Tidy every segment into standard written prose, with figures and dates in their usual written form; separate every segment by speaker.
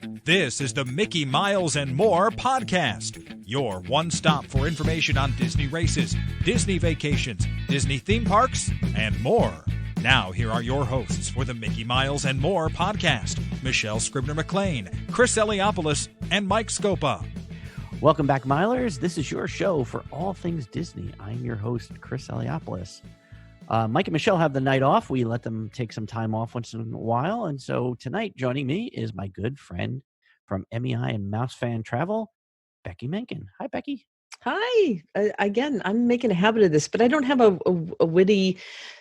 Speaker 1: This is the Mickey Miles and More podcast, your one stop for information on Disney races, Disney vacations, Disney theme parks, and more. Now, here are your hosts for the Mickey Miles and More podcast, Michelle Scribner-McLean, Chris Eliopoulos, and Mike Scopa.
Speaker 2: Welcome back, Milers. This is your show for all things Disney. I'm your host, Chris Eliopoulos. Mike and Michelle have the night off. We let them take some time off once in a while. And so tonight, joining me is my good friend from MEI and MouseFan Travel, Beci Mahken. Hi, Beci.
Speaker 3: Hi. Again, I'm making a habit of this, but I don't have a witty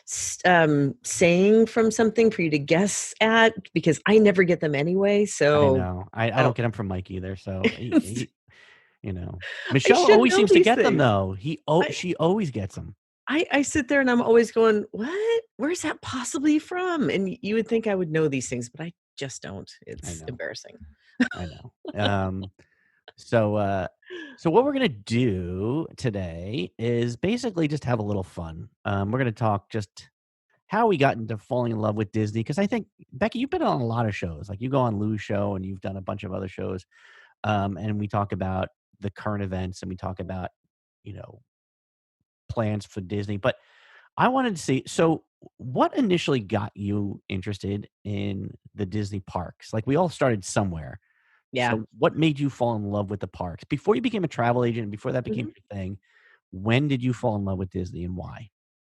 Speaker 3: saying from something for you to guess at because I never get them anyway. So
Speaker 2: I know. I don't get them from Mike either. So, you know, Michelle always seems to get them, though. She always gets them.
Speaker 3: I sit there and I'm always going, what? Where's that possibly from? And you would think I would know these things, but I just don't. It's embarrassing.
Speaker 2: I know. So what we're going to do today is basically just have a little fun. We're going to talk just how we got into falling in love with Disney. Because I think, Beci, you've been on a lot of shows. Like you go on Lou's show and you've done a bunch of other shows. And we talk about the current events and we talk about, plans for Disney. But I wanted to see, so what initially got you interested in the Disney parks? Like we all started somewhere.
Speaker 3: Yeah.
Speaker 2: So what made you fall in love with the parks? Before you became a travel agent, before that became your thing, when did you fall in love with Disney and why?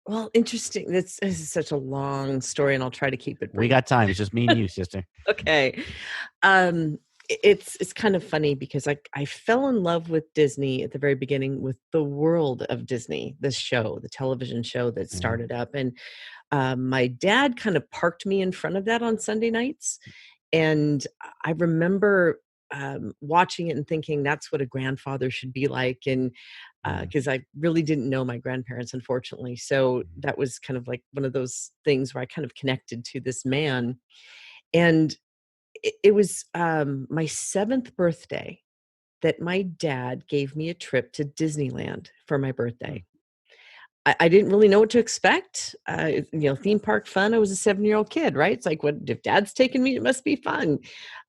Speaker 3: Well, interesting. This is such a long story and I'll try to keep it brief.
Speaker 2: We got time. It's just me and you, sister.
Speaker 3: Okay. It's kind of funny because I fell in love with Disney at the very beginning with the world of Disney, this show, the television show that started up. And my dad kind of parked me in front of that on Sunday nights. And I remember watching it and thinking that's what a grandfather should be like. And because I really didn't know my grandparents, unfortunately. So that was kind of like one of those things where I kind of connected to this man. And it was my 7th birthday that my dad gave me a trip to Disneyland for my birthday. I didn't really know what to expect. Theme park fun. I was a 7-year-old kid, right? It's like, what if dad's taking me? It must be fun.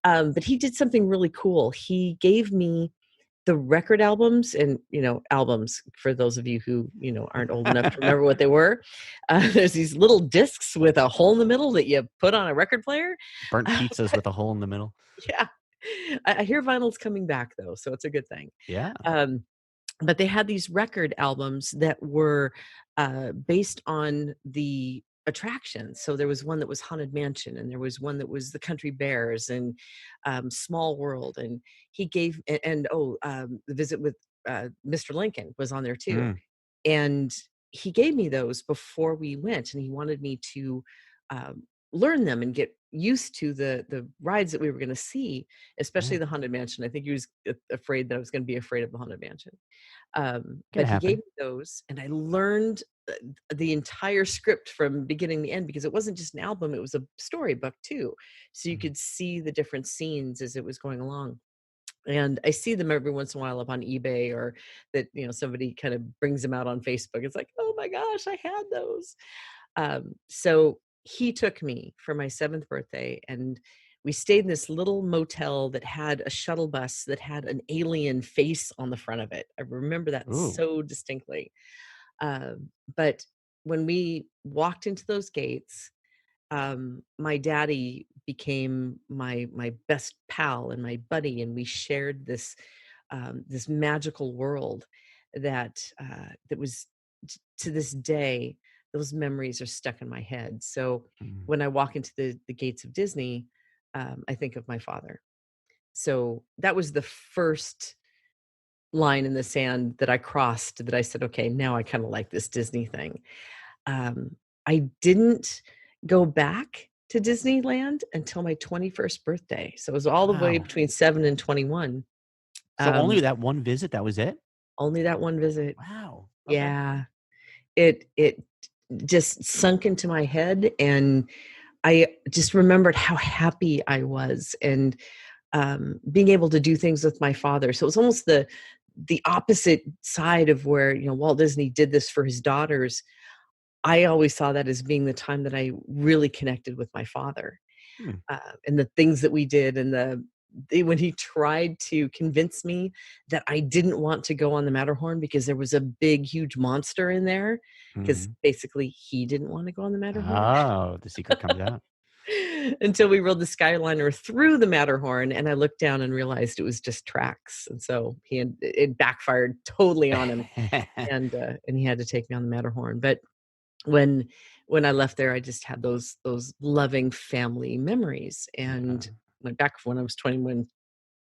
Speaker 3: But he did something really cool. He gave me the record albums and, albums for those of you who, aren't old enough to remember what they were. There's these little discs with a hole in the middle that you put on a record player.
Speaker 2: Burnt pizzas with a hole in the middle.
Speaker 3: Yeah. I hear vinyl's coming back though. So it's a good thing.
Speaker 2: Yeah.
Speaker 3: But they had these record albums that were based on the attractions. So there was one that was Haunted Mansion, and there was one that was the Country Bears and Small World. And he gave the Visit with Mr. Lincoln was on there too. And he gave me those before we went, and he wanted me to learn them and get used to the rides that we were going to see, especially the Haunted Mansion. I think he was afraid that I was going to be afraid of the Haunted Mansion. But he gave me those, and I learned the entire script from beginning to end because it wasn't just an album, it was a storybook too. So you could see the different scenes as it was going along. And I see them every once in a while up on eBay or that, somebody kind of brings them out on Facebook. It's like, oh my gosh, I had those. So he took me for my 7th birthday and we stayed in this little motel that had a shuttle bus that had an alien face on the front of it. I remember that so distinctly. But when we walked into those gates, my daddy became my best pal and my buddy, and we shared this this magical world that was to this day. Those memories are stuck in my head. So when I walk into the gates of Disney, I think of my father. So that was the first line in the sand that I crossed that I said, okay, now I kind of like this Disney thing. I didn't go back to Disneyland until my 21st birthday. So it was all the way between 7 and 21.
Speaker 2: So only that one visit, that was it?
Speaker 3: Only that one visit.
Speaker 2: Wow. Okay.
Speaker 3: Yeah. It just sunk into my head, and I just remembered how happy I was and being able to do things with my father. So it was almost the opposite side of where, Walt Disney did this for his daughters. I always saw that as being the time that I really connected with my father and the things that we did and when he tried to convince me that I didn't want to go on the Matterhorn because there was a big, huge monster in there, because
Speaker 2: Mhm.
Speaker 3: basically he didn't want to go on the Matterhorn.
Speaker 2: Oh, the secret comes out.
Speaker 3: Until we rode the Skyliner through the Matterhorn, and I looked down and realized it was just tracks, and so it backfired totally on him, and he had to take me on the Matterhorn. But when when I left there, I just had those loving family memories,
Speaker 2: Yeah.
Speaker 3: and went back when I was 20. When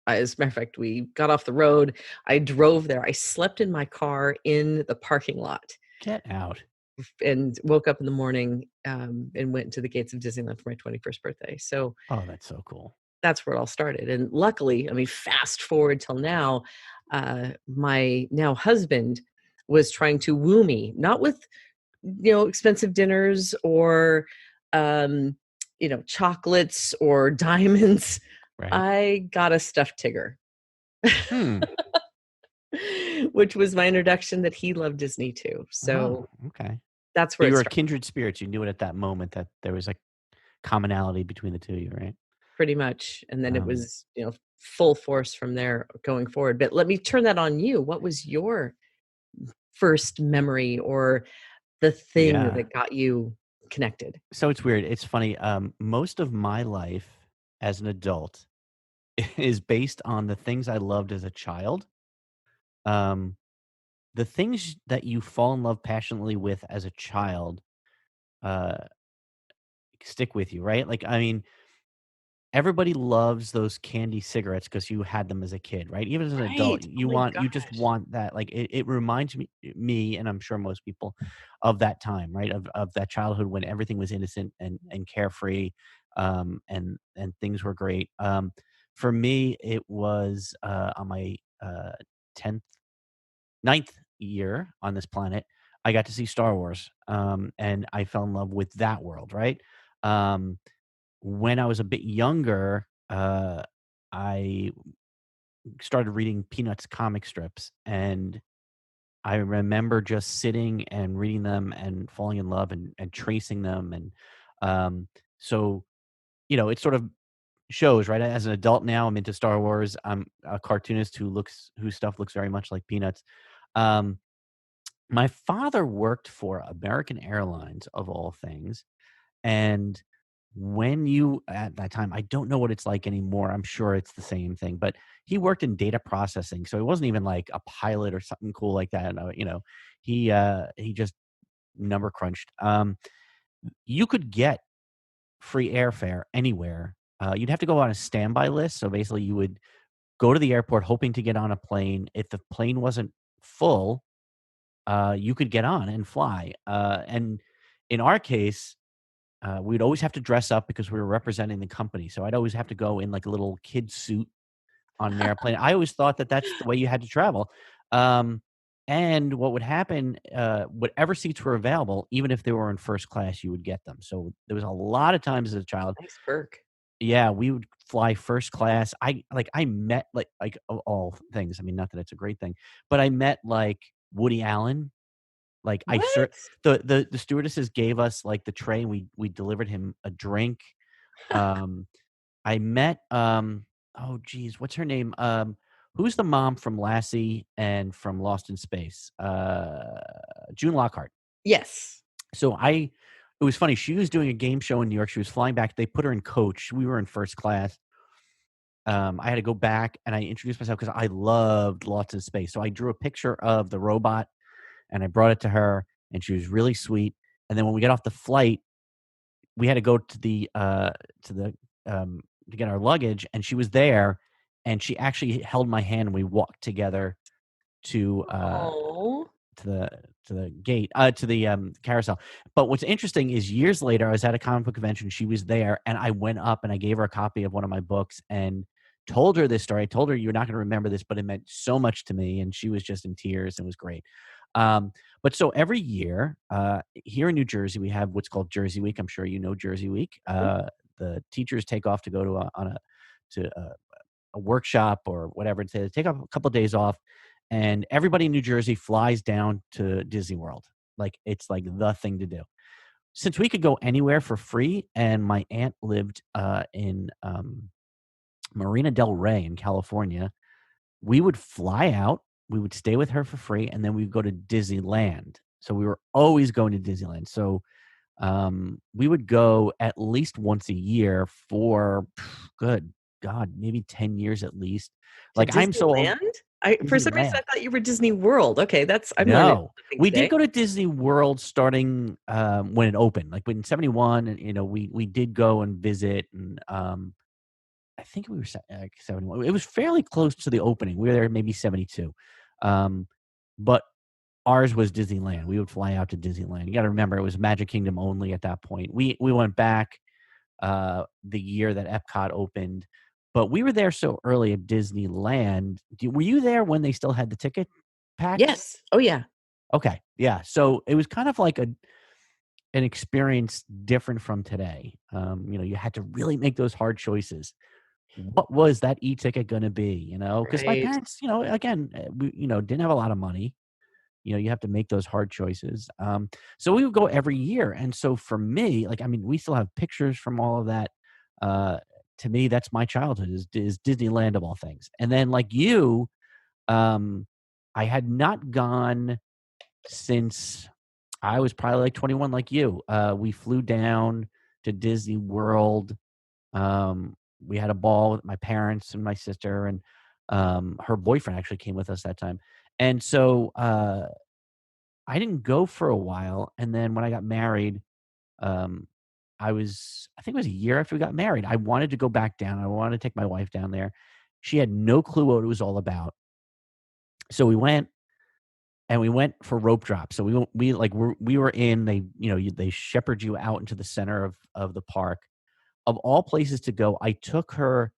Speaker 3: as a matter of fact, we got off the road, I drove there. I slept in my car in the parking lot
Speaker 2: Get out.
Speaker 3: and woke up in the morning, and went to the gates of Disneyland for my 21st birthday. So
Speaker 2: Oh, that's so cool.
Speaker 3: that's where it all started. And luckily, I mean, fast forward till now, my now husband was trying to woo me, not with, expensive dinners or, um, chocolates or diamonds.
Speaker 2: Right.
Speaker 3: I got a stuffed Tigger,
Speaker 2: Hmm.
Speaker 3: which was my introduction that he loved Disney too.
Speaker 2: Oh,
Speaker 3: So
Speaker 2: okay.
Speaker 3: that's
Speaker 2: So
Speaker 3: where
Speaker 2: you
Speaker 3: it
Speaker 2: were
Speaker 3: started.
Speaker 2: kindred spirits. You knew it at that moment that there was a commonality between the two of you, right?
Speaker 3: Pretty much, and then it
Speaker 2: Um,
Speaker 3: was, full force from there going forward. But let me turn that on you. What was your first memory or the thing
Speaker 2: yeah.
Speaker 3: that got you connected?
Speaker 2: So it's weird. It's funny. Most of my life as an adult is based on the things I loved as a child. Um, the things that you fall in love passionately with as a child uh, stick with you, right? Like, I mean, everybody loves those candy cigarettes because you had them as a kid, right? Even as an adult,
Speaker 3: Right. Oh my
Speaker 2: you just
Speaker 3: gosh.
Speaker 2: want that. Like it reminds me, and I'm sure most people, of that time, right? Of that childhood when everything was innocent and carefree, and things were great. For me, it was on my 10th, ninth year on this planet. I got to see Star Wars, and I fell in love with that world, right? Um, when I was a bit younger, I started reading Peanuts comic strips, and I remember just sitting and reading them and falling in love and tracing them, and um, so it sort of shows, right? As an adult now, I'm into Star Wars. I'm a cartoonist whose stuff looks very much like Peanuts. Um, my father worked for American Airlines, of all things, and when you at that time, I don't know what it's like anymore. I'm sure it's the same thing, but he worked in data processing, so he wasn't even like a pilot or something cool like that. He just number crunched. You could get free airfare anywhere. You'd have to go on a standby list. So basically, you would go to the airport hoping to get on a plane. If the plane wasn't full, you could get on and fly. And in our case, we'd always have to dress up because we were representing the company. So I'd always have to go in like a little kid suit on an airplane. I always thought that that's the way you had to travel. Um, and what would happen, whatever seats were available, even if they were in first class, you would get them. So there was a lot of times as a child,
Speaker 3: Nice perk.
Speaker 2: yeah, we would fly first class. I met like of all things. I mean, not that it's a great thing, but I met like Woody Allen. Like I cert
Speaker 3: What?
Speaker 2: the stewardesses gave us like the tray. And we delivered him a drink. Um, I met oh geez, what's her name? Who's the mom from Lassie and from Lost in Space? June Lockhart.
Speaker 3: Yes.
Speaker 2: So it was funny. She was doing a game show in New York. She was flying back. They put her in coach. We were in first class. I had to go back and I introduced myself because I loved Lost in Space. So I drew a picture of the robot and I brought it to her, and she was really sweet. And then when we got off the flight, we had to go to the to get our luggage, and she was there, and she actually held my hand, and we walked together to
Speaker 3: Oh,
Speaker 2: to the to the gate to the carousel. But what's interesting is years later, I was at a comic book convention. She was there, and I went up and I gave her a copy of one of my books and told her this story. I told her, "You're not going to remember this, but it meant so much to me," and she was just in tears and was great. But so every year here in New Jersey, we have what's called Jersey Week. I'm sure you know Jersey Week. The teachers take off to go to a workshop or whatever. They take a couple of days off, and everybody in New Jersey flies down to Disney World. Like it's like the thing to do. Since we could go anywhere for free, and my aunt lived in Marina Del Rey in California. We would fly out, we would stay with her for free, and then we'd go to Disneyland. So we were always going to Disneyland. So we would go at least once a year for good God, maybe 10 years at least.
Speaker 3: To
Speaker 2: Like I'm so old.
Speaker 3: Disneyland? For some reason,
Speaker 2: Disneyland.
Speaker 3: I thought you were Disney World. Okay, I'm learning
Speaker 2: No,
Speaker 3: something
Speaker 2: we did
Speaker 3: today.
Speaker 2: go to Disney World starting when it opened, like in '71, and we did go and visit, and I think we were like 71. It was fairly close to the opening. We were there maybe 72, but ours was Disneyland. We would fly out to Disneyland. You got to remember, it was Magic Kingdom only at that point. We went back the year that Epcot opened, but we were there so early at Disneyland. Were you there when they still had the ticket packs?
Speaker 3: Yes. Oh, yeah.
Speaker 2: Okay, yeah. So it was kind of like an experience different from today. You had to really make those hard choices. What was that e-ticket going to be? Because my
Speaker 3: Right.
Speaker 2: parents, again, we, didn't have a lot of money. You have to make those hard choices. So we would go every year. And so for me, like, I mean, we still have pictures from all of that. To me, that's my childhood is Disneyland of all things. And then like you, I had not gone since I was probably like 21, like you. We flew down to Disney World. We had a ball with my parents and my sister, and her boyfriend actually came with us that time. And so I didn't go for a while. And then when I got married, um, I think it was a year after we got married. I wanted to go back down. I wanted to take my wife down there. She had no clue what it was all about. So we went. And we went for rope drop. So we were in, they shepherd you out into the center of the park. Of all places to go, I took her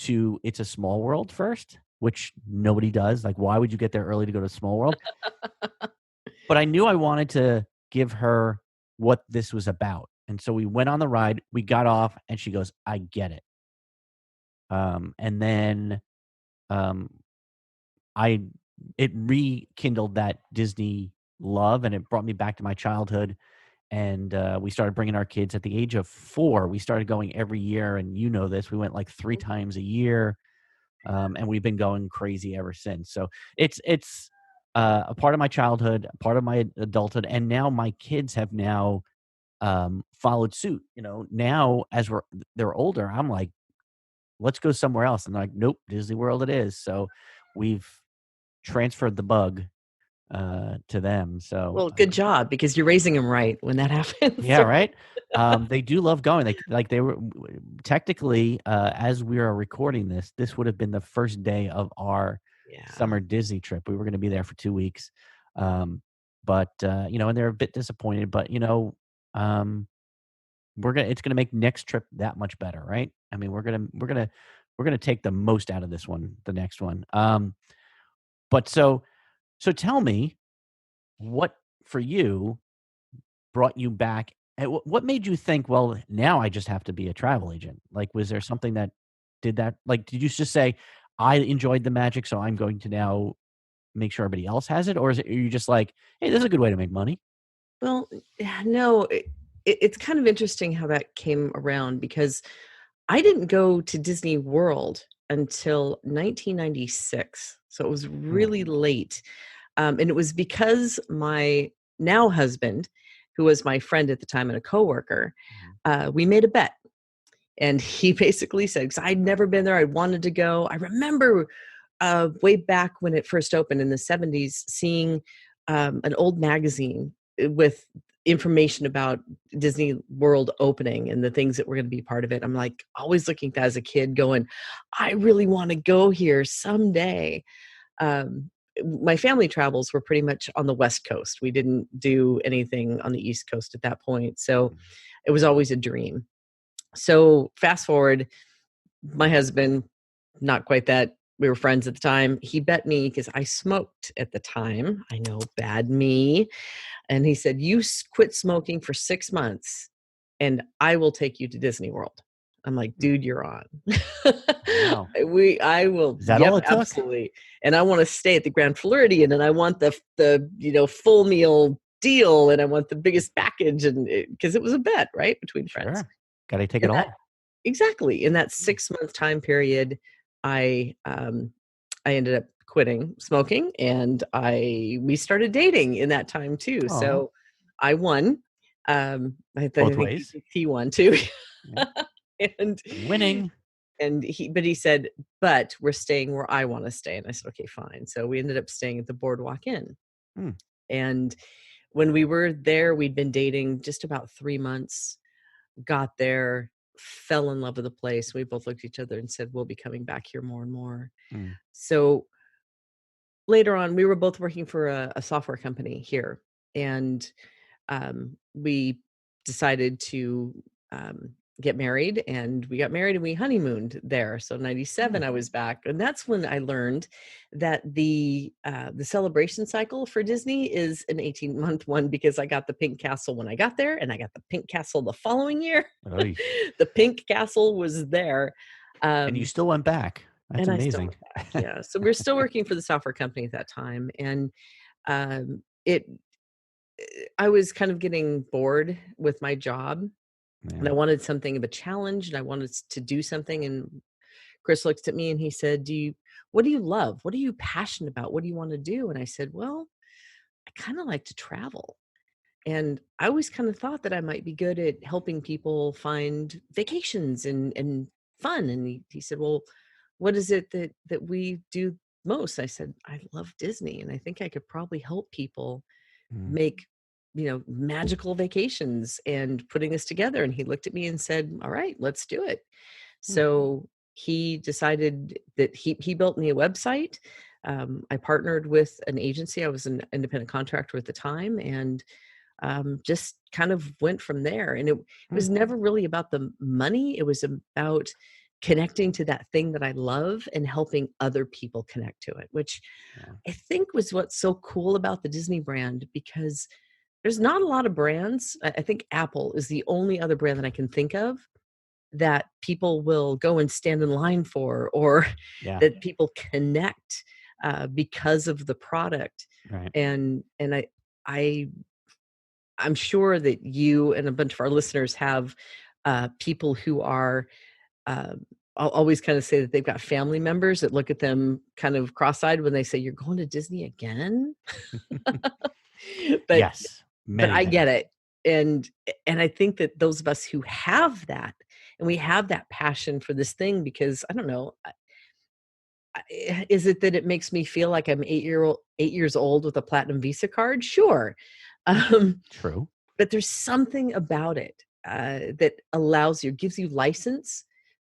Speaker 2: to It's a Small World first, which nobody does. Like, why would you get there early to go to Small World? But I knew I wanted to give her what this was about. And so we went on the ride, we got off, and she goes, I get it. And then it rekindled that Disney love, and it brought me back to my childhood. And we started bringing our kids at the age of 4. We started going every year, and this. We went like 3 times a year, and we've been going crazy ever since. So it's a part of my childhood, a part of my adulthood, and now my kids have now followed suit. Now as they're older, I'm like, let's go somewhere else, and they're like, nope, Disney World it is. So we've transferred the bug to them. So
Speaker 3: Well, good job, because you're raising them right when that happens.
Speaker 2: yeah, right. They do love going. They were technically, as we are recording this would have been the first day of our summer Disney trip. We were going to be there for 2 weeks, but and they're a bit disappointed. But it's gonna make next trip that much better, right? I mean, we're gonna take the most out of this one, the next one. But so tell me, what for you brought you back? And what made you think, well, now I just have to be a travel agent? Like, was there something that did that? Like, did you just say, I enjoyed the magic, so I'm going to now make sure everybody else has it? Or are you just like, hey, this is a good way to make money?
Speaker 3: Well, no, it's kind of interesting how that came around, because I didn't go to Disney World until 1996. So it was
Speaker 2: Hmm.
Speaker 3: really late. And it was because my now husband, who was my friend at the time and a coworker, we made a bet. And he basically said, because I'd never been there, I wanted to go. I remember way back when it first opened in the 70s, seeing an old magazine with information about Disney World opening and the things that were going to be part of it. I'm like always looking at that as a kid going, I really want to go here someday. Um, my family travels were pretty much on the West Coast. We didn't do anything on the East Coast at that point. So it was always a dream. So fast forward, my husband, not quite that, we were friends at the time. He bet me, because I smoked at the time. I know, bad me. And he said, you quit smoking for 6 months and I will take you to Disney World. I'm like, dude, you're on.
Speaker 2: Wow.
Speaker 3: I will.
Speaker 2: Is that
Speaker 3: Yep,
Speaker 2: all it took?
Speaker 3: absolutely. And I want to stay at the Grand Floridian, and I want the full meal deal, and I want the biggest package, and because it was a bet, right, between friends.
Speaker 2: Sure. Got to take it
Speaker 3: And that,
Speaker 2: all.
Speaker 3: exactly. In that 6-month time period, I ended up quitting smoking, and we started dating in that time too.
Speaker 2: Oh,
Speaker 3: So I won. I
Speaker 2: both
Speaker 3: think
Speaker 2: ways.
Speaker 3: he won too.
Speaker 2: Yeah.
Speaker 3: and
Speaker 2: Winning.
Speaker 3: he said, but we're staying where I want to stay. And I said, okay, fine. So we ended up staying at the Boardwalk Inn.
Speaker 2: Hmm.
Speaker 3: And when we were there, we'd been dating just about 3 months, got there, fell in love with the place. We both looked at each other and said, we'll be coming back here more and more.
Speaker 2: Hmm.
Speaker 3: So later on, we were both working for a software company here. And we decided to get married, and we got married and we honeymooned there. So 97, I was back, and that's when I learned that the celebration cycle for Disney is an 18-month one, because I got the pink castle when I got there, and I got the pink castle the following year.
Speaker 2: Oy.
Speaker 3: The pink castle was there.
Speaker 2: And you still went back. That's
Speaker 3: And I still
Speaker 2: amazing.
Speaker 3: went back. Yeah. So we're still working for the software company at that time. And it I was kind of getting bored with my job, and
Speaker 2: Yeah.
Speaker 3: I wanted something of a challenge, and I wanted to do something. And Chris looked at me and he said, what do you love? What are you passionate about? What do you want to do? And I said, well, I kind of like to travel. And I always kind of thought that I might be good at helping people find vacations and fun. And he said, well, what is it that we do most? I said, I love Disney, and I think I could probably help people
Speaker 2: Mm.
Speaker 3: make magical vacations and putting this together. And he looked at me and said, all right, let's do it.
Speaker 2: Hmm.
Speaker 3: So he decided that he built me a website. I partnered with an agency. I was an independent contractor at the time, and just kind of went from there. And it
Speaker 2: Hmm.
Speaker 3: was never really about the money. It was about connecting to that thing that I love and helping other people connect to it, which
Speaker 2: Yeah.
Speaker 3: I think was what's so cool about the Disney brand, because there's not a lot of brands. I think Apple is the only other brand that I can think of that people will go and stand in line for, or
Speaker 2: Yeah.
Speaker 3: that people connect because of the product.
Speaker 2: Right.
Speaker 3: And I I'm sure that you and a bunch of our listeners have people who are. I'll always kind of say that they've got family members that look at them kind of cross-eyed when they say, "You're going to Disney again?" but
Speaker 2: Yes.
Speaker 3: but
Speaker 2: Many
Speaker 3: I get
Speaker 2: times.
Speaker 3: it. And I think that those of us who have that, and we have that passion for this thing, because I don't know, is it that it makes me feel like I'm 8 years old with a platinum Visa card? Sure. Um,
Speaker 2: True.
Speaker 3: but there's something about it that gives you license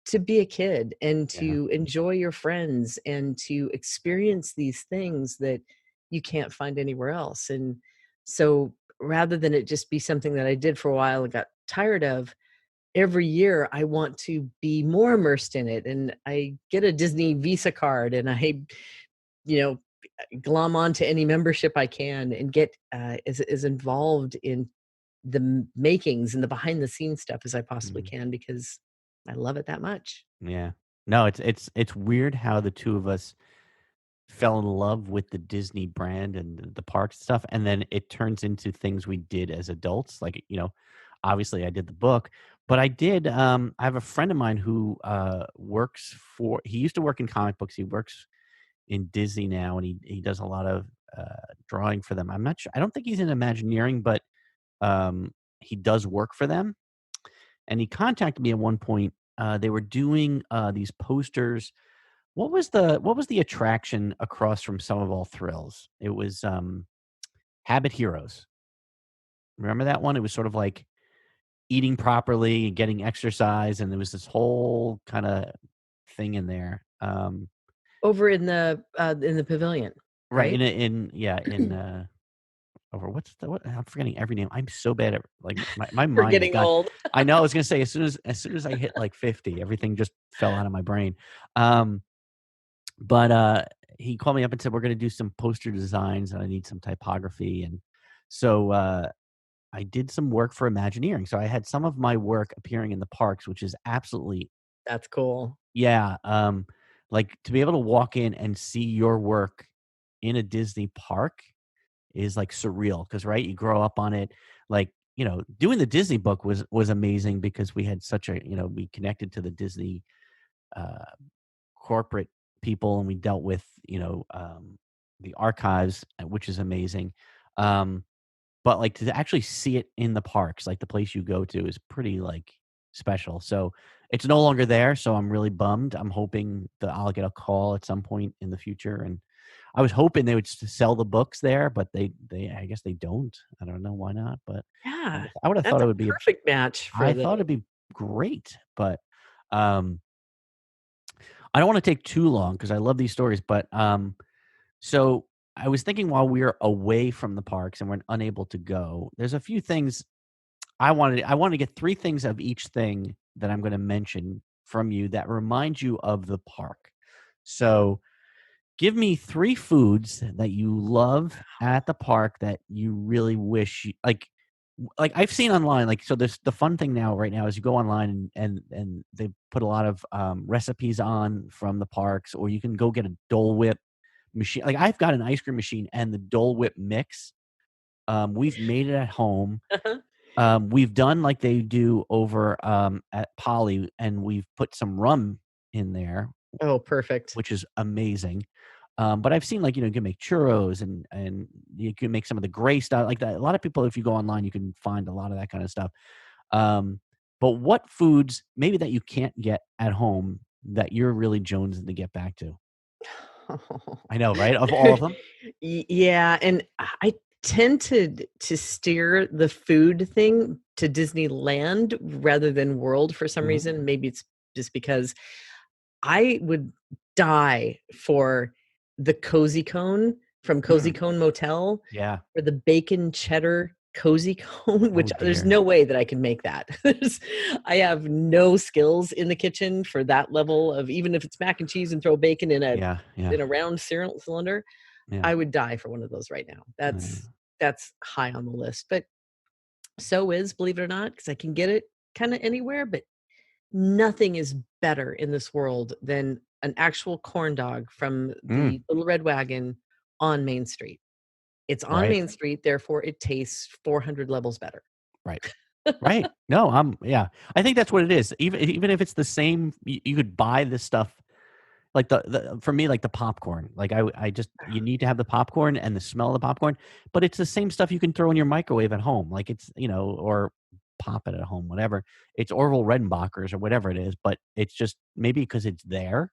Speaker 3: to be a kid and
Speaker 2: Yeah.
Speaker 3: to enjoy your friends and to experience these things that you can't find anywhere else. And so rather than it just be something that I did for a while and got tired of, every year I want to be more immersed in it. And I get a Disney Visa card, and I, you know, glom onto any membership I can, and get as involved in the makings and the behind the scenes stuff as I possibly
Speaker 2: Mm.
Speaker 3: can, because I love it that much.
Speaker 2: Yeah. No, it's weird how the two of us fell in love with the Disney brand and the park stuff, and then it turns into things we did as adults. Like, obviously I did the book, but I have a friend of mine who he used to work in comic books. He works in Disney now, and he does a lot of drawing for them. I'm not sure. I don't think he's in Imagineering, but um, he does work for them. And he contacted me at one point. They were doing these posters. What was the attraction across from Some of All Thrills? It was Habit Heroes. Remember that one? It was sort of like eating properly and getting exercise, and there was this whole kind of thing in there.
Speaker 3: Over in the pavilion,
Speaker 2: Right
Speaker 3: right?
Speaker 2: in over what I'm forgetting every name. I'm so bad at, like, my
Speaker 3: We're
Speaker 2: mind is
Speaker 3: getting
Speaker 2: gone.
Speaker 3: old.
Speaker 2: I know, I was gonna say, as soon as I hit like 50, everything just fell out of my brain. Um, but he called me up and said, we're gonna do some poster designs and I need some typography. And so I did some work for Imagineering. So I had some of my work appearing in the parks, which is absolutely,
Speaker 3: That's cool.
Speaker 2: yeah. Like, to be able to walk in and see your work in a Disney park is like surreal, because right, you grow up on it. Like, doing the Disney book was amazing because we had such a, we connected to the Disney uh, corporate people, and we dealt with, the archives, which is amazing. Um, but like to actually see it in the parks, like the place you go to is pretty like special. So it's no longer there. So I'm really bummed. I'm hoping that I'll get a call at some point in the future. And I was hoping they would sell the books there, but I guess they don't. I don't know why not, but
Speaker 3: Yeah,
Speaker 2: I would have thought
Speaker 3: that's
Speaker 2: it
Speaker 3: a
Speaker 2: would be,
Speaker 3: perfect match for
Speaker 2: I
Speaker 3: the.
Speaker 2: thought it'd be great, but, um, I don't want to take too long because I love these stories, but, so I was thinking while we are away from the parks and we're unable to go, there's a few things I wanted to get 3 things of each thing that I'm gonna mention from you that remind you of the park. So, give me 3 foods that you love at the park that you really wish you like I've seen online, like, so there's the fun thing now right now is you go online and they put a lot of, recipes on from the parks, or you can go get a Dole Whip machine. Like, I've got an ice cream machine and the Dole Whip mix. We've made it at home. We've done like they do over, at Polly, and we've put some rum in there,
Speaker 3: Oh, perfect.
Speaker 2: which is amazing. But I've seen like, you can make churros and you can make some of the gray stuff like that. A lot of people, if you go online, you can find a lot of that kind of stuff. But what foods maybe that you can't get at home that you're really jonesing to get back to? I know, right? Of all of them?
Speaker 3: Yeah, and I tend to steer the food thing to Disneyland rather than World for some
Speaker 2: Mhm.
Speaker 3: reason. Maybe it's just because I would die for the cozy cone from Cozy
Speaker 2: Mm,
Speaker 3: Cone Motel,
Speaker 2: yeah.
Speaker 3: or the bacon cheddar cozy cone,
Speaker 2: Oh
Speaker 3: which there's
Speaker 2: dear.
Speaker 3: no way that I can make that. I have no skills in the kitchen for that level of, even if it's mac and cheese and throw bacon in a
Speaker 2: Yeah, yeah,
Speaker 3: round cylinder,
Speaker 2: yeah.
Speaker 3: I would die for one of those right now.
Speaker 2: Uh,
Speaker 3: That's high on the list. But so is, believe it or not, because I can get it kind of anywhere, but nothing is better in this world than an actual corn dog from
Speaker 2: mm,
Speaker 3: the Little Red Wagon on Main Street. It's on
Speaker 2: right,
Speaker 3: Main Street, therefore it tastes 400 levels better.
Speaker 2: right. Right. No, yeah. I think that's what it is. Even if it's the same, you could buy this stuff like the for me, like the popcorn. Like I just you need to have the popcorn and the smell of the popcorn, but it's the same stuff you can throw in your microwave at home. Like it's, or pop it at home, whatever. It's Orville Redenbacher's or whatever it is, but it's just maybe because it's there.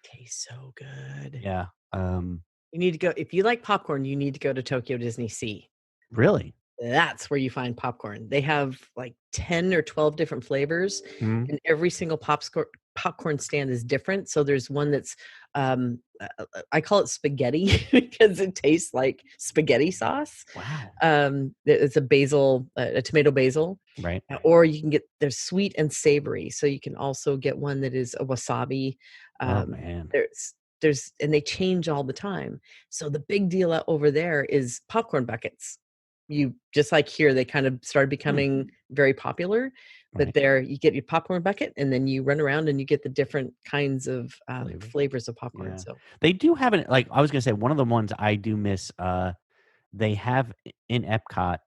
Speaker 3: Tastes so good.
Speaker 2: Yeah.
Speaker 3: You need to go, if you like popcorn, you need to go to Tokyo Disney Sea.
Speaker 2: Really.
Speaker 3: That's where you find popcorn. They have like 10 or 12 different flavors,
Speaker 2: Mhm.
Speaker 3: and every single popcorn stand is different. So there's one that's, I call it spaghetti because it tastes like spaghetti sauce.
Speaker 2: Wow.
Speaker 3: It's a basil, a tomato basil,
Speaker 2: Right.
Speaker 3: or you can get, there's sweet and savory. So you can also get one that is a wasabi.
Speaker 2: Oh
Speaker 3: Um,
Speaker 2: man.
Speaker 3: and they change all the time. So the big deal over there is popcorn buckets. You just like here, they kind of started
Speaker 2: Hmm.
Speaker 3: becoming very popular, but
Speaker 2: Right.
Speaker 3: there you get your popcorn bucket and then you run around and you get the different kinds of
Speaker 2: Flavors.
Speaker 3: flavors of popcorn.
Speaker 2: Yeah.
Speaker 3: So
Speaker 2: They do have it like I was gonna say one of the ones I do miss, they have in Epcot,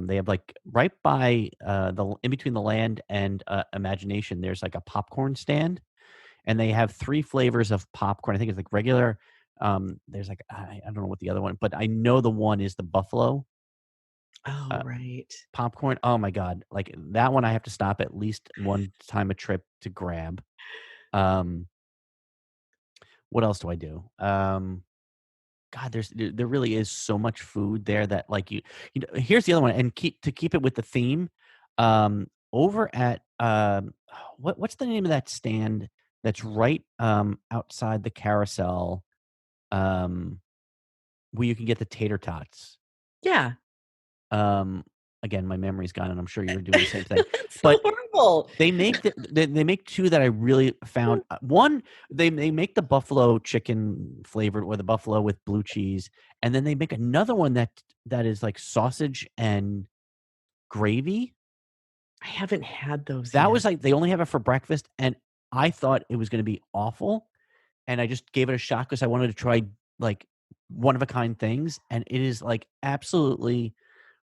Speaker 2: they have like right by the in between the land and Imagination, there's like a popcorn stand, and they have 3 flavors of popcorn. I think it's like regular. There's like I don't know what the other one, but I know the one is the buffalo
Speaker 3: oh
Speaker 2: uh,
Speaker 3: right.
Speaker 2: popcorn. Oh my god, like that one I have to stop at least one time a trip to grab. Um, what else do I do? God, there really is so much food there that like here's the other one, and keep it with the theme. Over at what's the name of that stand that's right outside the carousel, um where you can get the tater tots.
Speaker 3: Yeah.
Speaker 2: Um Again, my memory's gone, and I'm sure you're doing the same thing.
Speaker 3: That's so
Speaker 2: But
Speaker 3: horrible.
Speaker 2: they make 2 that I really found. One, they make the buffalo chicken flavored or the buffalo with blue cheese, and then they make another one that is like sausage and gravy.
Speaker 3: I haven't had those
Speaker 2: That
Speaker 3: yet.
Speaker 2: was like they only have it for breakfast, and I thought it was gonna be awful, and I just gave it a shot because I wanted to try, like, one of a kind things, and it is, like, absolutely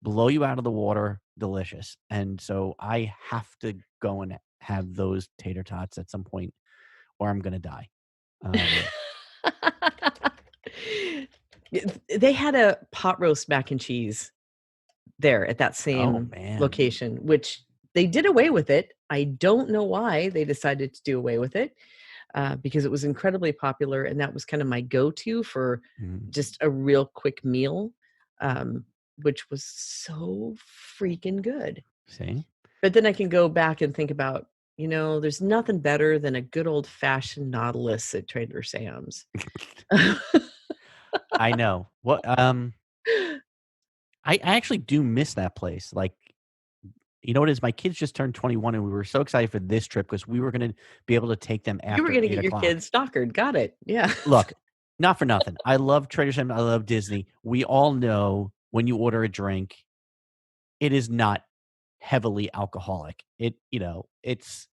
Speaker 2: blow you out of the water. delicious. And so I have to go and have those tater tots at some point, or I'm gonna die.
Speaker 3: They had a pot roast mac and cheese there at that
Speaker 2: Oh
Speaker 3: same
Speaker 2: man,
Speaker 3: location, which they did away with it. I don't know why they decided to do away with it, because it was incredibly popular, and that was kind of my go-to for
Speaker 2: Mhm.
Speaker 3: just a real quick meal, which was so freaking good.
Speaker 2: See,
Speaker 3: But then I can go back and think about, there's nothing better than a good old-fashioned Nautilus at Trader Sam's.
Speaker 2: I know what. I actually do miss that place. Like, you know what it is? My kids just turned 21, and we were so excited for this trip because we were going to be able to take them
Speaker 3: You were
Speaker 2: after
Speaker 3: gonna
Speaker 2: eight
Speaker 3: get your
Speaker 2: o'clock.
Speaker 3: kids stalkered. Got it. Yeah.
Speaker 2: Look, not for nothing. I love Trader Sam's. I love Disney. We all know when you order a drink, it is not heavily alcoholic. It's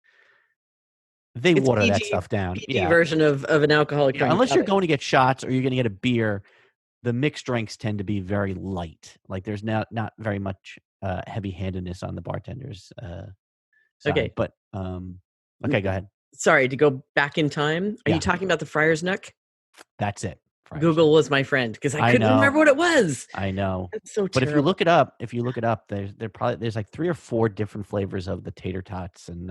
Speaker 2: they
Speaker 3: It's
Speaker 2: water that
Speaker 3: PG
Speaker 2: stuff down.
Speaker 3: PG
Speaker 2: Yeah,
Speaker 3: version of an alcoholic
Speaker 2: yeah.
Speaker 3: drink.
Speaker 2: Unless
Speaker 3: Got
Speaker 2: you're
Speaker 3: it.
Speaker 2: going to get shots or you're going to get a beer, the mixed drinks tend to be very light. Like there's not very much heavy handedness on the bartender's side.
Speaker 3: Okay.
Speaker 2: But okay, go ahead.
Speaker 3: Sorry, to go back in time. Are you
Speaker 2: Yeah,
Speaker 3: talking about the Friar's Nook?
Speaker 2: that's it. Friars
Speaker 3: Google
Speaker 2: Nook.
Speaker 3: was my friend because I
Speaker 2: I
Speaker 3: couldn't remember
Speaker 2: know,
Speaker 3: what it was.
Speaker 2: I know.
Speaker 3: It's so
Speaker 2: But
Speaker 3: terrible.
Speaker 2: if you look it up, there's like 3 or 4 different flavors of the tater tots, and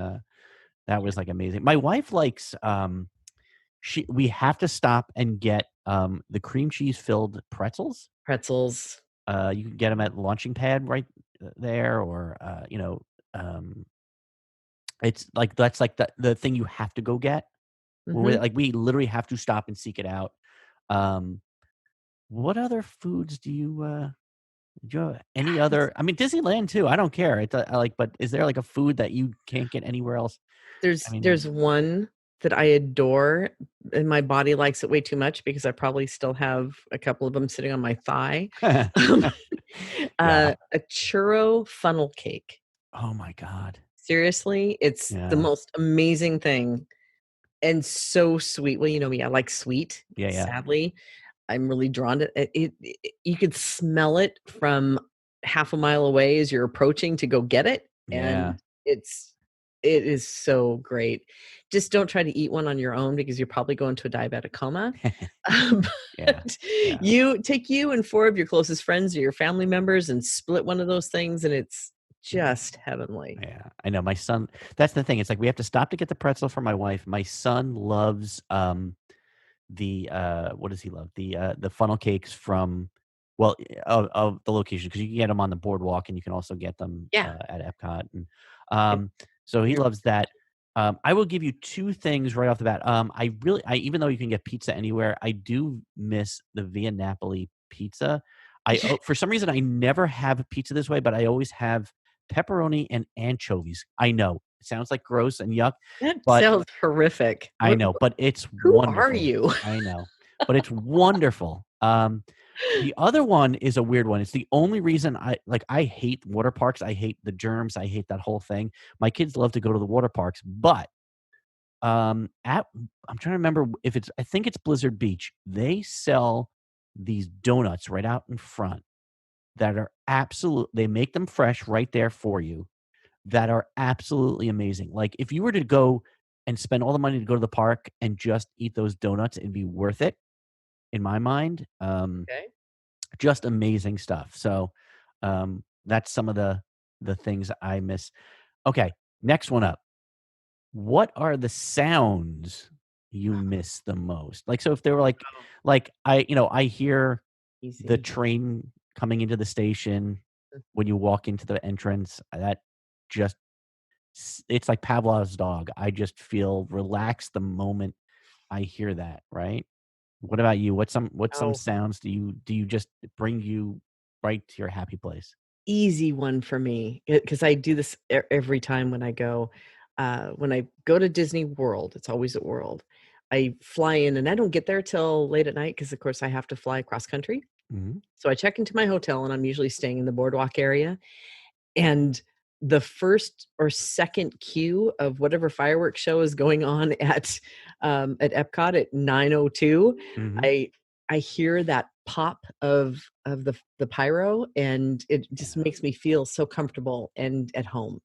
Speaker 2: that was like amazing. My wife likes we have to stop and get the cream cheese filled pretzels.
Speaker 3: Pretzels.
Speaker 2: You can get them at Launching Pad right there, or um, it's like that's like the thing you have to go get.
Speaker 3: Mhm.
Speaker 2: Like we literally have to stop and seek it out. Um, what other foods do you have any
Speaker 3: It's
Speaker 2: other? I mean, Disneyland too. I don't care. I like, but is there like a food that you can't get anywhere else? I mean,
Speaker 3: there's one that I adore, and my body likes it way too much because I probably still have a couple of them sitting on my thigh. Um,
Speaker 2: yeah.
Speaker 3: a churro funnel cake.
Speaker 2: Oh my God.
Speaker 3: Seriously, it's the
Speaker 2: Yeah.
Speaker 3: most amazing thing and so sweet. Well, you know me, I like sweet.
Speaker 2: Yeah. Yeah.
Speaker 3: Sadly, I'm really drawn to it. You could smell it from half a mile away as you're approaching to go get it,
Speaker 2: Yeah.
Speaker 3: and it is so great. Just don't try to eat one on your own because you're probably going to a diabetic coma. Um,
Speaker 2: Yeah.
Speaker 3: but
Speaker 2: Yeah.
Speaker 3: you and 4 of your closest friends or your family members and split one of those things, and it's just heavenly.
Speaker 2: Yeah, I know my son. That's the thing. It's like we have to stop to get the pretzel for my wife. My son loves the what does he love? The funnel cakes from of the location because you can get them on the boardwalk and you can also get them
Speaker 3: Yeah.
Speaker 2: at Epcot and
Speaker 3: It
Speaker 2: so he
Speaker 3: you're
Speaker 2: loves that. I will give you 2 things right off the bat. I even though you can get pizza anywhere, I do miss the Via Napoli pizza. For some reason I never have a pizza this way, but I always have pepperoni and anchovies. I know it sounds like gross and yuck,
Speaker 3: That
Speaker 2: but
Speaker 3: sounds horrific.
Speaker 2: I know, but it's
Speaker 3: Who are
Speaker 2: wonderful.
Speaker 3: you?
Speaker 2: I know, but it's wonderful. The other one is a weird one. It's the only reason I hate water parks. I hate the germs. I hate that whole thing. My kids love to go to the water parks, but I'm trying to remember if I think it's Blizzard Beach. They sell these donuts right out in front that are they make them fresh right there for you that are absolutely amazing. Like if you were to go and spend all the money to go to the park and just eat those donuts, it'd be worth it in my mind.
Speaker 3: Okay.
Speaker 2: Just amazing stuff. So that's some of the things I miss. Okay, next one up. What are the sounds you miss the most? Like so if they were
Speaker 3: Oh,
Speaker 2: like I hear the
Speaker 3: easy.
Speaker 2: train coming into the station when you walk into the entrance. That just it's like Pavlov's dog. I just feel relaxed the moment I hear that, right? What about you? What's some
Speaker 3: Oh,
Speaker 2: sounds do you just bring you right to your happy place?
Speaker 3: easy one for me because I do this every time when I go. When I go to Disney World, it's always at World. I fly in and I don't get there till late at night because, of course, I have to fly across country.
Speaker 2: Mhm.
Speaker 3: So I check into my hotel and I'm usually staying in the boardwalk area. And the first or second cue of whatever fireworks show is going on at Epcot at 9:02,
Speaker 2: Mhm.
Speaker 3: I I hear that pop of the pyro, and it just makes me feel so comfortable and at home.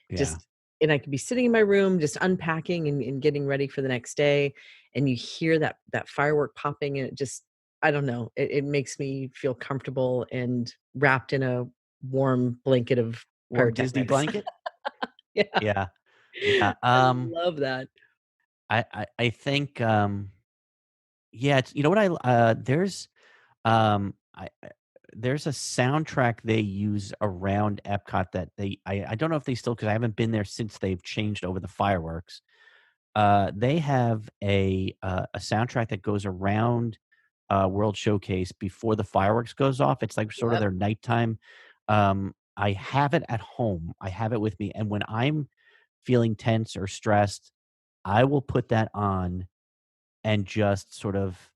Speaker 2: Yeah.
Speaker 3: Just and I could be sitting in my room just unpacking and getting ready for the next day, and you hear that firework popping, and it just, I don't know, it makes me feel comfortable and wrapped in a warm blanket of
Speaker 2: Warm Disney
Speaker 3: pyrotechnics.
Speaker 2: blanket.
Speaker 3: Yeah,
Speaker 2: Yeah. Yeah.
Speaker 3: I love that.
Speaker 2: I think yeah, it's, you know what there's a soundtrack they use around Epcot that I don't know if they still, because I haven't been there since they've changed over the fireworks. They have a soundtrack that goes around World Showcase before the fireworks goes off. It's like sort of
Speaker 3: Yep.
Speaker 2: their nighttime. I have it at home. I have it with me, and when I'm feeling tense or stressed, I will put that on and just sort of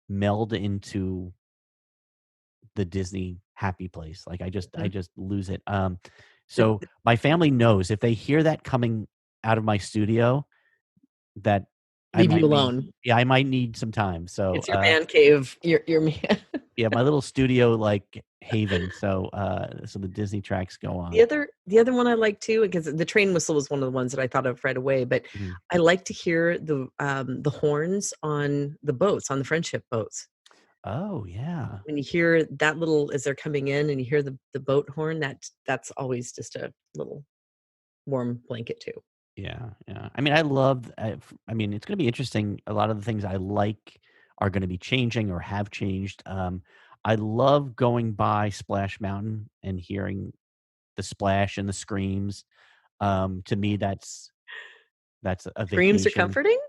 Speaker 2: meld into the Disney happy place. Like I
Speaker 3: Mhm.
Speaker 2: just lose it.
Speaker 3: The
Speaker 2: So my family knows if they hear that coming out of my studio that I
Speaker 3: Leave you
Speaker 2: might need,
Speaker 3: alone.
Speaker 2: yeah, I might need some time. So
Speaker 3: It's your man cave. Your man.
Speaker 2: yeah, my little studio like haven. So so the Disney tracks go
Speaker 3: The
Speaker 2: on.
Speaker 3: other one I like too, because the train whistle was one of the ones that I thought of right away, but
Speaker 2: Mhm.
Speaker 3: I like to hear the horns on the boats, on the friendship boats.
Speaker 2: Oh yeah.
Speaker 3: When you hear that little as they're coming in and you hear the boat horn, that's always just a little warm blanket too.
Speaker 2: Yeah, yeah. I mean, I mean, it's going to be interesting. A lot of the things I like are going to be changing or have changed. I love going by Splash Mountain and hearing the splash and the screams. To me, that's a
Speaker 3: Screams are
Speaker 2: vacation.
Speaker 3: comforting?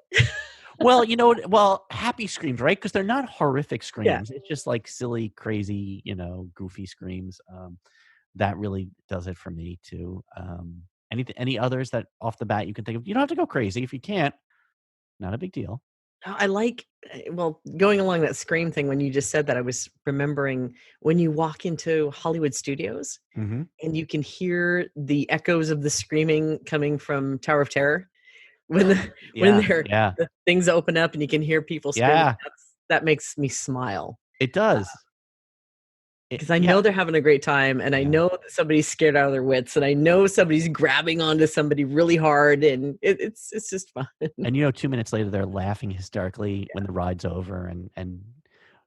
Speaker 2: Well, well, happy screams, right? Because they're not horrific
Speaker 3: Yeah.
Speaker 2: screams. It's just like silly, crazy, goofy screams. That really does it for me too. Any others that off the bat you can think of? You don't have to go crazy if you can't. Not a big deal.
Speaker 3: No, I like well, going along that scream thing, when you just said that, I was remembering when you walk into Hollywood Studios
Speaker 2: Hmm.
Speaker 3: and you can hear the echoes of the screaming coming from Tower of Terror. When the when
Speaker 2: Yeah, yeah,
Speaker 3: the things open up and you can hear people screaming,
Speaker 2: yeah.
Speaker 3: that makes me smile,
Speaker 2: It does.
Speaker 3: because I
Speaker 2: Yeah,
Speaker 3: know they're having a great time, and I
Speaker 2: yeah.
Speaker 3: know that somebody's scared out of their wits, and I know somebody's grabbing onto somebody really hard, and it's just fun.
Speaker 2: And 2 minutes later, they're laughing hysterically when the ride's over and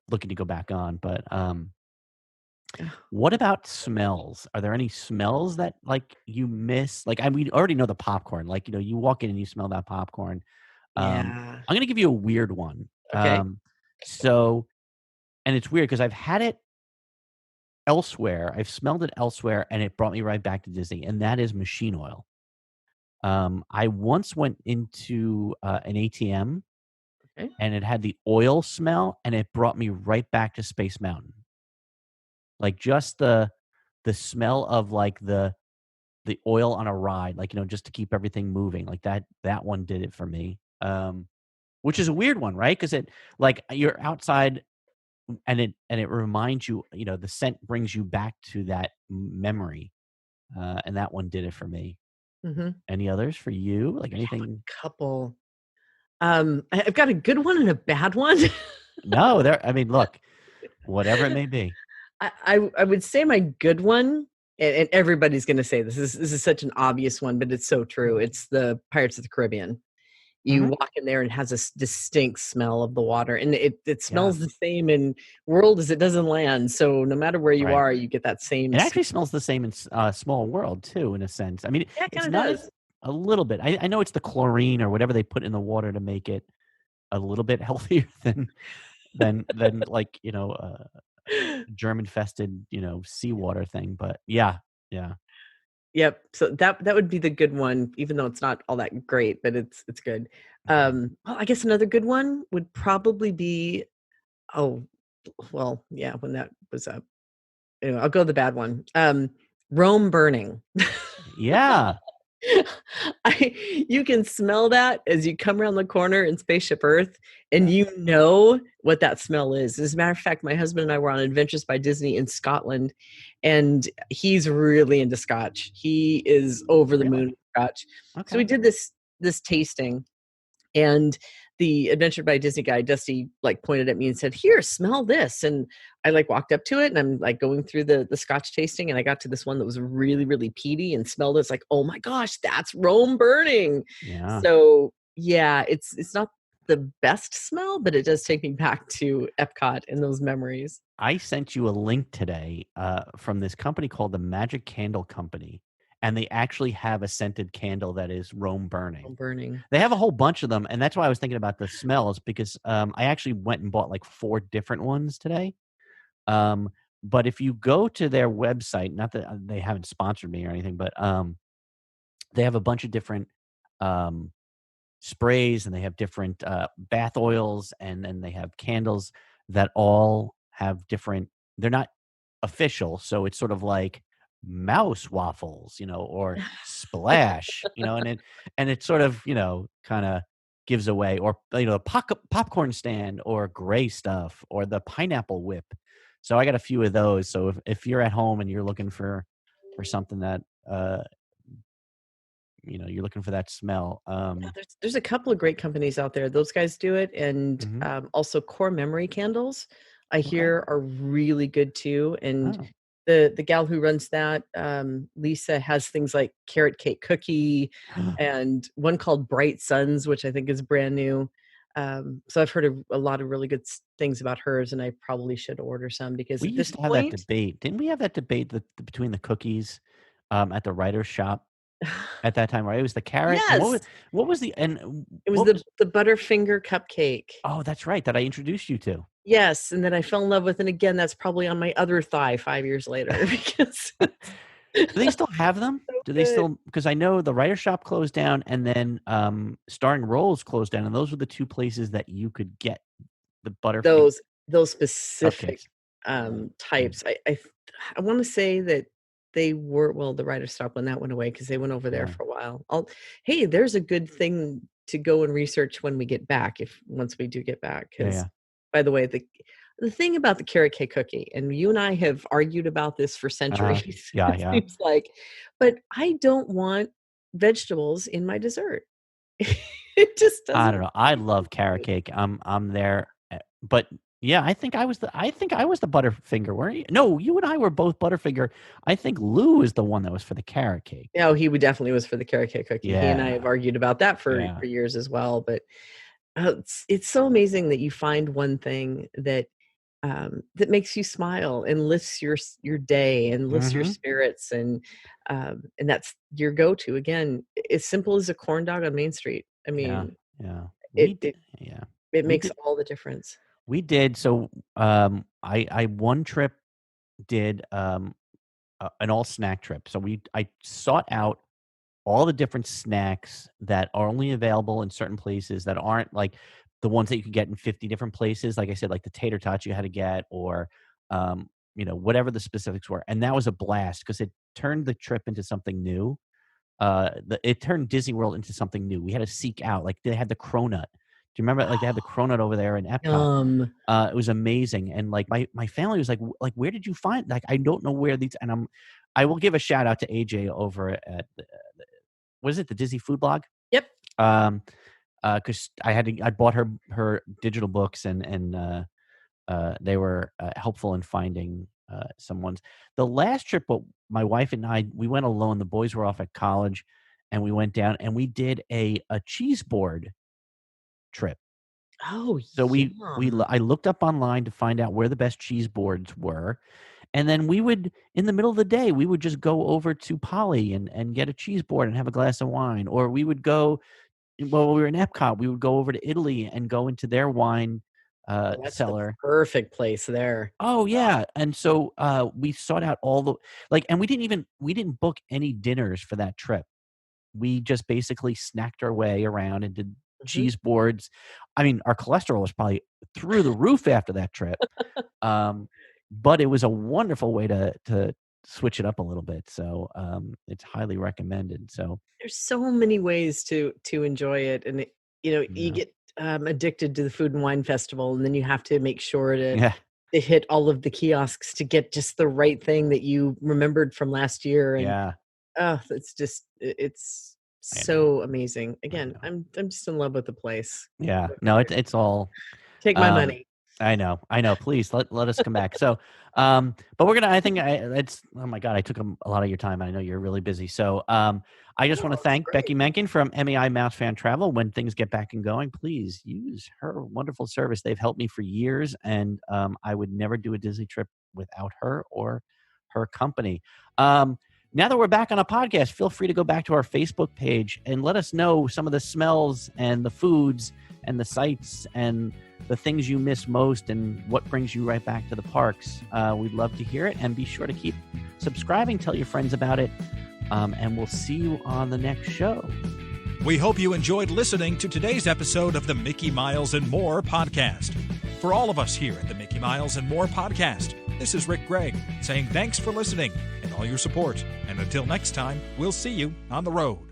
Speaker 2: looking to go back on. But
Speaker 3: Yeah.
Speaker 2: what about smells? Are there any smells that like you miss? Like we already know the popcorn. Like you walk in and you smell that popcorn.
Speaker 3: Yeah.
Speaker 2: I'm gonna give you a weird one.
Speaker 3: Okay.
Speaker 2: So, and it's weird because I've had it elsewhere. I've smelled it elsewhere, and it brought me right back to Disney, and that is machine oil. I once went into an ATM,
Speaker 3: Okay.
Speaker 2: and it had the oil smell, and it brought me right back to Space Mountain. Like just the smell of like the oil on a ride, like just to keep everything moving. Like that one did it for me. Which is a weird one, right? Because it like you're outside and it reminds you, the scent brings you back to that memory. And that one did it for me.
Speaker 3: Mhm.
Speaker 2: Any others for you? Like anything?
Speaker 3: Couple. I've got a good one and a bad one.
Speaker 2: No, there. I mean, look, whatever it may be.
Speaker 3: I would say my good one, and everybody's gonna say this is such an obvious one, but it's so true. It's the Pirates of the Caribbean. You
Speaker 2: Mhm.
Speaker 3: walk in there and it has this distinct smell of the water, and it
Speaker 2: Yeah,
Speaker 3: smells the same in world as it does in land. So no matter where you
Speaker 2: right.
Speaker 3: are, you get that same
Speaker 2: It actually smells the same in Small World too, in a sense. I mean,
Speaker 3: yeah, it
Speaker 2: it's
Speaker 3: kinda
Speaker 2: not
Speaker 3: does.
Speaker 2: as a little bit. I know it's the chlorine or whatever they put in the water to make it a little bit healthier than like germ infested seawater thing. But yeah, yeah.
Speaker 3: Yep. So that would be the good one, even though it's not all that great, but it's good.
Speaker 2: Mhm.
Speaker 3: Well, I guess another good one would probably be, oh, well, yeah, when that was up. Anyway, I'll go the bad one. Rome burning.
Speaker 2: Yeah,
Speaker 3: You can smell that as you come around the corner in Spaceship Earth, and
Speaker 2: yeah,
Speaker 3: you know what that smell is. As a matter of fact, my husband and I were on Adventures by Disney in Scotland, and he's really into Scotch. He is over the moon
Speaker 2: really.
Speaker 3: with Scotch. So we
Speaker 2: Okay.
Speaker 3: did this tasting, and the Adventure by Disney guy, Dusty, like pointed at me and said, "Here, smell this." And I like walked up to it and I'm like going through the scotch tasting, and I got to this one that was really, really peaty and smelled it. It's like, oh my gosh, that's Rome burning.
Speaker 2: Yeah.
Speaker 3: So yeah, it's not the best smell, but it does take me back to Epcot and those memories.
Speaker 2: I sent you a link today from this company called the Magic Candle Company, and they actually have a scented candle that is Rome burning.
Speaker 3: Burning.
Speaker 2: They have a whole bunch of them, and that's why I was thinking about the smells because I actually went and bought like 4 different ones today. But if you go to their website, not that they haven't sponsored me or anything, but they have a bunch of different um, sprays, and they have different bath oils, and then they have candles that all have different. They're not official, so it's sort of like mouse waffles, or splash, and it sort of kind of gives away, or the popcorn stand, or gray stuff, or the pineapple whip. So I got a few of those. So if you're at home and you're looking for something that you're looking for that smell.
Speaker 3: Yeah, there's a couple of great companies out there. Those guys do it, and
Speaker 2: Mhm.
Speaker 3: also Core Memory candles, I
Speaker 2: Okay.
Speaker 3: hear are really good too. And
Speaker 2: Oh.
Speaker 3: the gal who runs that, Lisa, has things like carrot cake cookie, and one called Bright Suns, which I think is brand new. So I've heard a lot of really good things about hers, and I probably should order some because
Speaker 2: We
Speaker 3: at this
Speaker 2: used to have that
Speaker 3: point,
Speaker 2: debate. Didn't we have that debate between the cookies at the writer's shop at that time, right? It was the carrot, and
Speaker 3: yes,
Speaker 2: what was the and
Speaker 3: it was
Speaker 2: what was
Speaker 3: the Butterfinger cupcake.
Speaker 2: oh, that's right, that I introduced you to.
Speaker 3: Yes, and then I fell in love with, and again, that's probably on my other thigh 5 years later because
Speaker 2: Do
Speaker 3: it's
Speaker 2: they still have them?
Speaker 3: so
Speaker 2: Do they
Speaker 3: good.
Speaker 2: still, because I know the writer's shop closed down, and then Starring Rolls closed down, and those were the 2 places that you could get the Butterfinger
Speaker 3: Those specific,
Speaker 2: cupcakes. Yeah, yeah,
Speaker 3: types, I wanna say that they were, well, the writer's stop when that went away because they went over there
Speaker 2: yeah,
Speaker 3: for a while. Hey, there's a good thing to go and research when we get back, if once we do get back.
Speaker 2: yeah,
Speaker 3: Because,
Speaker 2: yeah.
Speaker 3: by the way, the thing about the carrot cake cookie, and you and I have argued about this for
Speaker 2: Uh-huh.
Speaker 3: centuries,
Speaker 2: Yeah,
Speaker 3: it
Speaker 2: yeah.
Speaker 3: seems like, but I don't want vegetables in my dessert. It just
Speaker 2: I
Speaker 3: doesn't
Speaker 2: don't know. I
Speaker 3: taste
Speaker 2: love carrot
Speaker 3: good.
Speaker 2: cake. I'm there, but yeah, I think I was the Butterfinger, weren't you? No, you and I were both Butterfinger. I think Lou is the one that was for the carrot cake.
Speaker 3: No, he would definitely was for the carrot cake cookie. He and I have
Speaker 2: Yeah,
Speaker 3: argued about that
Speaker 2: yeah.
Speaker 3: for years as well, but, it's so amazing that you find one thing that, that makes you smile and lifts your day and lifts your
Speaker 2: Mhm.
Speaker 3: spirits, and that's your go-to. Again, as simple as a corn dog on Main Street. I
Speaker 2: Yeah,
Speaker 3: mean,
Speaker 2: yeah.
Speaker 3: it
Speaker 2: We did.
Speaker 3: it
Speaker 2: Yeah,
Speaker 3: it
Speaker 2: we
Speaker 3: makes
Speaker 2: did.
Speaker 3: all the difference.
Speaker 2: We did. So, I one trip did an all snack trip. So I sought out all the different snacks that are only available in certain places that aren't like the ones that you could get in 50 different places. Like I said, like the tater tots you had to get, or whatever the specifics were. And that was a blast because it turned the trip into something new. It turned Disney World into something new. We had to seek out, like they had the cronut. Do you remember? Like they had the cronut over there in Epcot.
Speaker 3: Yum.
Speaker 2: It was amazing, and like my family was like, where did you find? Like I don't know where these. And I will give a shout out to AJ over at what is it, the Disney Food Blog?
Speaker 3: Yep.
Speaker 2: Um, because I bought her digital books, and they were helpful in finding some ones. The last trip, what my wife and I, we went alone. The boys were off at college, and we went down and we did a cheese board trip.
Speaker 3: Oh,
Speaker 2: So
Speaker 3: yum.
Speaker 2: I looked up online to find out where the best cheese boards were, and then we would, in the middle of the day, we would just go over to Polly and get a cheese board and have a glass of wine, or we would go, well, we were in Epcot, we would go over to Italy and go into their wine
Speaker 3: Oh, that's the
Speaker 2: cellar.
Speaker 3: perfect place there.
Speaker 2: Oh, yeah, and so, we sought out all the, like, and we didn't book any dinners for that trip. We just basically snacked our way around and did
Speaker 3: Mhm.
Speaker 2: cheese boards. I mean, our cholesterol was probably through the roof after that trip, um, but it was a wonderful way to switch it up a little bit, so, it's highly recommended, so,
Speaker 3: There's so many ways to enjoy it, and you
Speaker 2: yeah.
Speaker 3: get, addicted to the Food and Wine Festival, and then you have to make sure
Speaker 2: Yeah,
Speaker 3: to hit all of the kiosks to get just the right thing that you remembered from last year, and,
Speaker 2: yeah.
Speaker 3: it's just it's So amazing. Again,
Speaker 2: know.
Speaker 3: I'm just in love with the place.
Speaker 2: Yeah. No, it's all.
Speaker 3: Take my
Speaker 2: Um,
Speaker 3: money.
Speaker 2: I know. Please let us come back. So, but we're gonna. I think it's. Oh my God, I took a lot of your time. I know you're really busy. So, I just want to thank Beci Mahken from MEI MouseFan Travel. When things get back and going, please use her wonderful service. They've helped me for years, and I would never do a Disney trip without her or her company. Now that we're back on a podcast, feel free to go back to our Facebook page and let us know some of the smells and the foods and the sights and the things you miss most and what brings you right back to the parks. We'd love to hear it, and be sure to keep subscribing. Tell your friends about it, and we'll see you on the next show.
Speaker 1: We hope you enjoyed listening to today's episode of the Mickey Miles and More podcast. For all of us here at the Mickey Miles and More podcast, this is Rick Gregg saying thanks for listening and all your support. And until next time, we'll see you on the road.